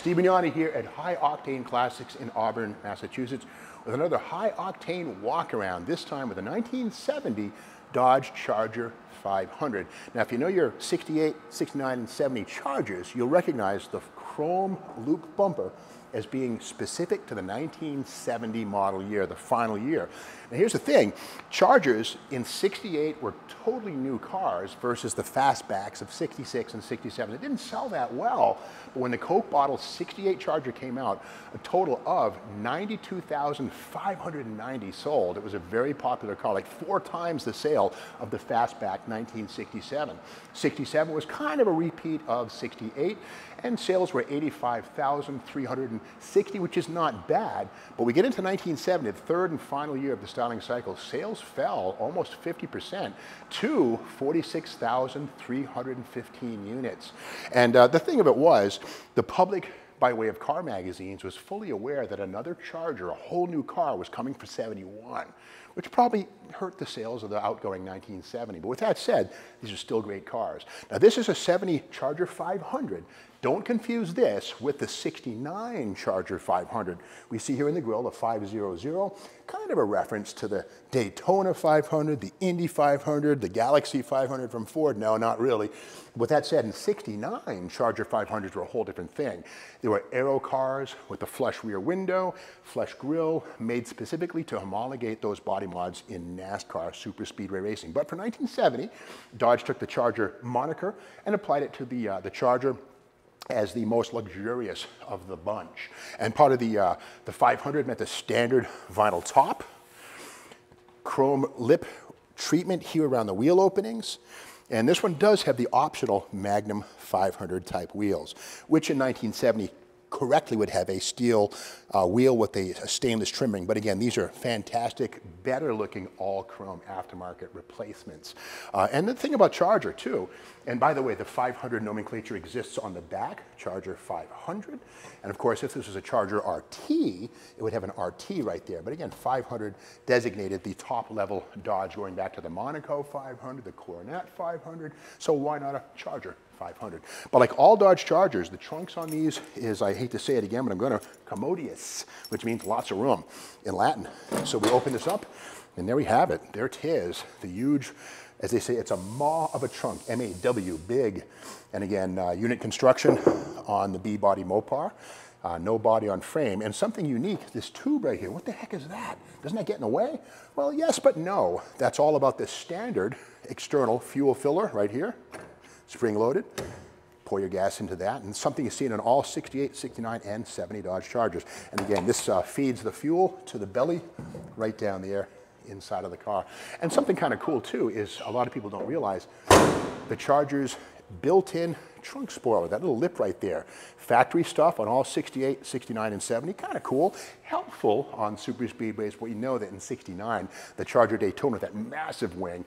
Steve Magnante here at High Octane Classics in Auburn, Massachusetts, with another high octane walk around, this time with a 1970 Dodge Charger 500. Now, if you know your 68, 69, and 70 Chargers, you'll recognize the chrome loop bumper as being specific to the 1970 model year, the final year. Now here's the thing, Chargers in 68 were totally new cars versus the fastbacks of 66 and 67. It didn't sell that well, but when the Coke bottle 68 Charger came out, a total of 92,590 sold. It was a very popular car, like 4 times the sale of the fastback 1967. 67 was kind of a repeat of 68, and sales were 85,360, which is not bad. But we get into 1970, the third and final year of the styling cycle, sales fell almost 50% to 46,315 units. And the thing of it was, the public, by way of car magazines, was fully aware that another Charger, a whole new car, was coming for 71, which probably hurt the sales of the outgoing 1970. But with that said, these are still great cars. Now this is a 70 Charger 500. Don't confuse this with the 69 Charger 500. We see here in the grill the 500, kind of a reference to the Daytona 500, the Indy 500, the Galaxy 500 from Ford. No, not really. With that said, in 69, Charger 500s were a whole different thing. They were aero cars with a flush rear window, flush grille, made specifically to homologate those body mods in NASCAR super speedway racing. But for 1970, Dodge took the Charger moniker and applied it to the Charger as the most luxurious of the bunch. And part of the 500 meant the standard vinyl top, chrome lip treatment here around the wheel openings, and this one does have the optional Magnum 500 type wheels, which in 1970 correctly would have a steel wheel with a stainless trimming. But again, these are fantastic, better looking all chrome aftermarket replacements. And the thing about Charger too, and by the way, the 500 nomenclature exists on the back, Charger 500. And of course, if this was a Charger RT, it would have an RT right there. But again, 500 designated the top level Dodge, going back to the Monaco 500, the Coronet 500. So why not a Charger 500? But like all Dodge Chargers, the trunks on these is, I hate to say it again, but I'm going to, commodious, which means lots of room in Latin. So we open this up, and there we have it. There it is, the huge, as they say, it's a maw of a trunk, M-A-W, big. And again, unit construction on the B-body Mopar. No body on frame, and something unique, this tube right here. What the heck is that? Doesn't that get in the way? Well, yes, but no. That's all about the standard external fuel filler right here, spring-loaded. Pour your gas into that, and something you've seen in all 68, 69, and 70 Dodge Chargers. And again, this feeds the fuel to the belly right down there inside of the car. And something kind of cool too is, a lot of people don't realize, the Charger's built-in trunk spoiler, that little lip right there. Factory stuff on all 68, 69, and 70, kind of cool. Helpful on super speedways, but you know that in 69, the Charger Daytona, that massive wing,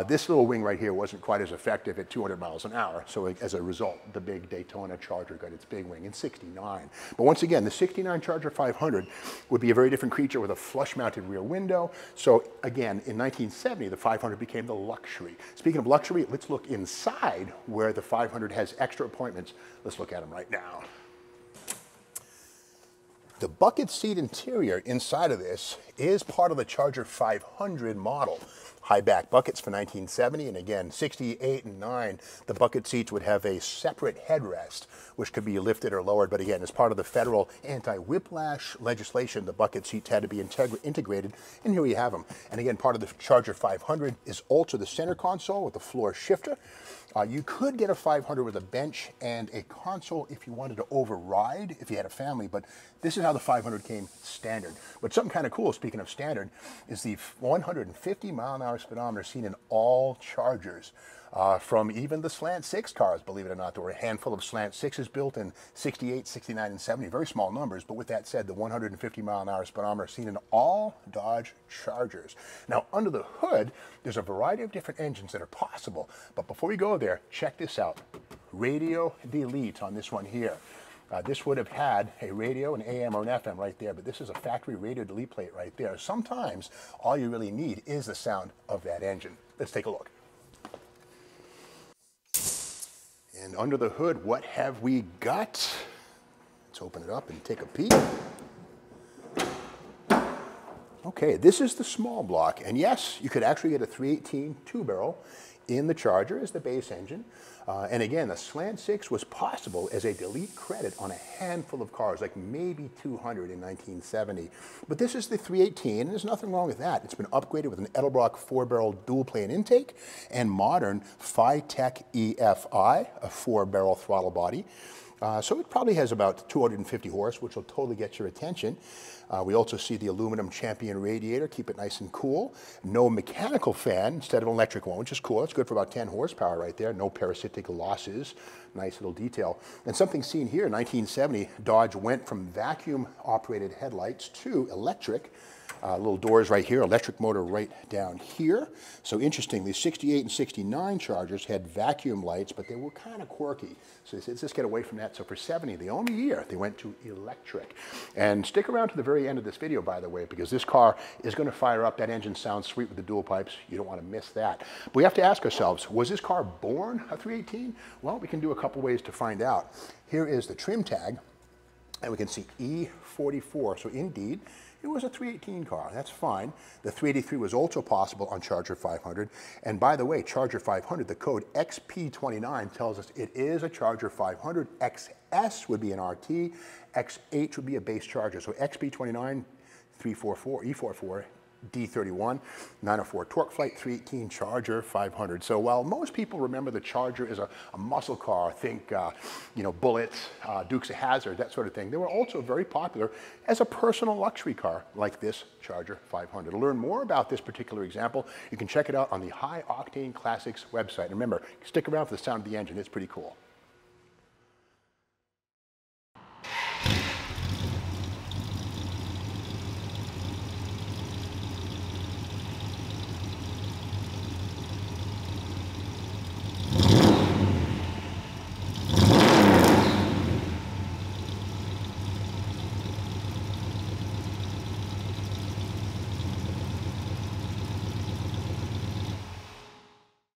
this little wing right here wasn't quite as effective at 200 miles an hour. So as a result, the big Daytona Charger got its big wing in 69. But once again, the 69 Charger 500 would be a very different creature with a flush-mounted rear window. So again, in 1970, the 500 became the luxury. Speaking of luxury, let's look inside where the 500 has extra appointments. Let's look at them right now. The bucket seat interior inside of this is part of the Charger 500 model. High back buckets for 1970, and again, 68 and 9, the bucket seats would have a separate headrest, which could be lifted or lowered. But again, as part of the federal anti-whiplash legislation, the bucket seats had to be integrated, and here we have them. And again, part of the Charger 500 is also the center console with the floor shifter. You could get a 500 with a bench and a console if you wanted to override, if you had a family, but this is how the 500 came standard. But something kind of cool, speaking of standard, is the 150 mile an hour speedometer seen in all Chargers. From even the Slant 6 cars, believe it or not. There were a handful of Slant 6s built in 68, 69, and 70, very small numbers, but with that said, the 150 mile an hour speedometer seen in all Dodge Chargers. Now, under the hood, there's a variety of different engines that are possible, but before we go there, check this out. Radio delete on this one here. This would have had a radio, an AM or an FM right there, but this is a factory radio delete plate right there. Sometimes all you really need is the sound of that engine. Let's take a look. And under the hood, what have we got? It's Let's open it up and take a peek. Okay, this is the small block, and yes, you could actually get a 318 two-barrel in the Charger as the base engine. And again, the Slant 6 was possible as a delete credit on a handful of cars, like maybe 200 in 1970. But this is the 318, and there's nothing wrong with that. It's been upgraded with an Edelbrock 4-barrel dual-plane intake and modern Phi-Tech EFI, a 4-barrel throttle body. So it probably has about 250 horse, which will totally get your attention. We also see the aluminum Champion radiator, keep it nice and cool. No mechanical fan instead of an electric one, which is cool. It's good for about 10 horsepower right there. No parasitic losses. Nice little detail. And something seen here, 1970, Dodge went from vacuum-operated headlights to electric. Little doors right here, electric motor right down here. So interestingly, 68 and 69 Chargers had vacuum lights, but they were kind of quirky. So they said, let's just get away from that. So for 70, the only year, they went to electric. And stick around to the very end of this video, by the way, because this car is going to fire up. That engine sounds sweet with the dual pipes. You don't want to miss that. But we have to ask ourselves, was this car born a 318? Well, we can do a couple ways to find out. Here is the trim tag, and we can see E44. So indeed, it was a 318 car. That's fine. The 383 was also possible on Charger 500. And by the way, Charger 500, the code XP29 tells us it is a Charger 500. XS would be an RT. XH would be a base Charger. So XP29, 344, E44, D31, 904 Torque Flight, 318 Charger 500. So while most people remember the Charger as a muscle car, think you know, Bullets, Dukes of Hazzard, that sort of thing, they were also very popular as a personal luxury car like this Charger 500. To learn more about this particular example, you can check it out on the High Octane Classics website. And remember, stick around for the sound of the engine. It's pretty cool.